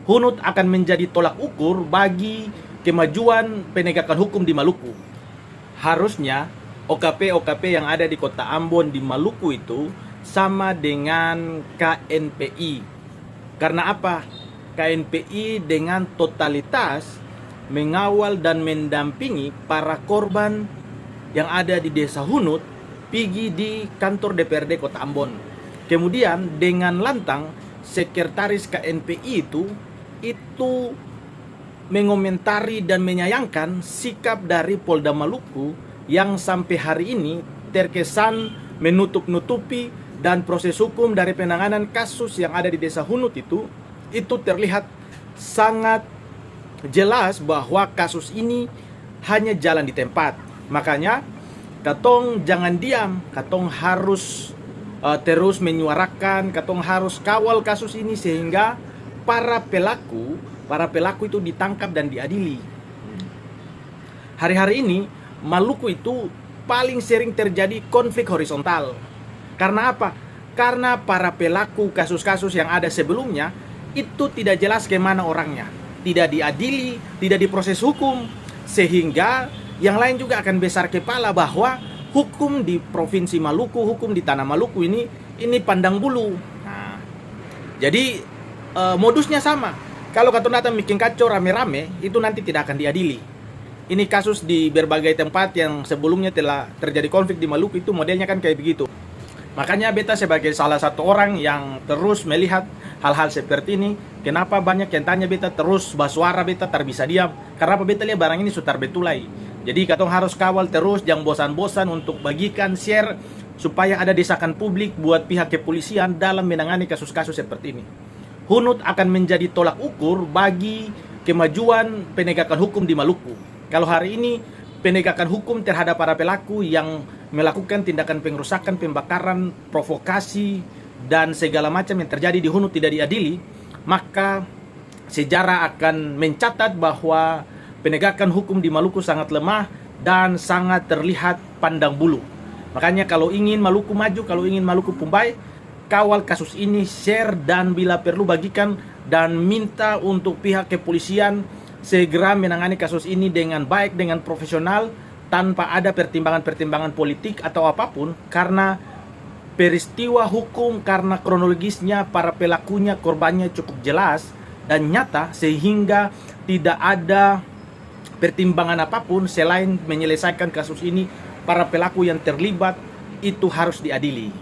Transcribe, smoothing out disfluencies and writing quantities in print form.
Hunut akan menjadi tolak ukur bagi kemajuan penegakan hukum di Maluku. Harusnya OKP-OKP yang ada di kota Ambon di Maluku itu sama dengan KNPI. Karena apa? KNPI dengan totalitas mengawal dan mendampingi para korban yang ada di desa Hunut pergi di kantor DPRD kota Ambon. Kemudian dengan lantang sekretaris KNPI itu mengomentari dan menyayangkan sikap dari Polda Maluku yang sampai hari ini terkesan menutup-nutupi, dan proses hukum dari penanganan kasus yang ada di desa Hunut itu terlihat sangat jelas bahwa kasus ini hanya jalan di tempat. Makanya katong jangan diam, katong harus terus menyuarakan, katong harus kawal kasus ini sehingga para pelaku itu ditangkap dan diadili. Hari-hari ini Maluku itu paling sering terjadi konflik horizontal. Karena apa? Karena para pelaku kasus-kasus yang ada sebelumnya itu tidak jelas kemana orangnya, tidak diadili, tidak diproses hukum, sehingga yang lain juga akan besar kepala bahwa hukum di Provinsi Maluku, hukum di Tanah Maluku ini pandang bulu. Nah, jadi modusnya sama. Kalau kata datang bikin kacau rame-rame, itu nanti tidak akan diadili. Ini kasus di berbagai tempat yang sebelumnya telah terjadi konflik di Maluku itu modelnya kan kayak begitu. Makanya beta sebagai salah satu orang yang terus melihat hal-hal seperti ini, kenapa banyak yang tanya beta terus bersuara, beta tak bisa diam. Karena apa? Beta lihat barang ini sutar betulai. Jadi katong harus kawal terus, jangan bosan-bosan untuk bagikan, share, supaya ada desakan publik buat pihak kepolisian dalam menangani kasus-kasus seperti ini. Hunut akan menjadi tolak ukur bagi kemajuan penegakan hukum di Maluku. Kalau hari ini penegakan hukum terhadap para pelaku yang melakukan tindakan pengerusakan, pembakaran, provokasi, dan segala macam yang terjadi di Hunut tidak diadili, maka sejarah akan mencatat bahwa penegakan hukum di Maluku sangat lemah dan sangat terlihat pandang bulu. Makanya kalau ingin Maluku maju, kalau ingin Maluku Pumbai, kawal kasus ini, share, dan bila perlu bagikan, dan minta untuk pihak kepolisian segera menangani kasus ini dengan baik, dengan profesional, tanpa ada pertimbangan-pertimbangan politik atau apapun, karena peristiwa hukum, karena kronologisnya, para pelakunya, korbannya cukup jelas dan nyata, sehingga tidak ada pertimbangan apapun selain menyelesaikan kasus ini. Para pelaku yang terlibat itu harus diadili.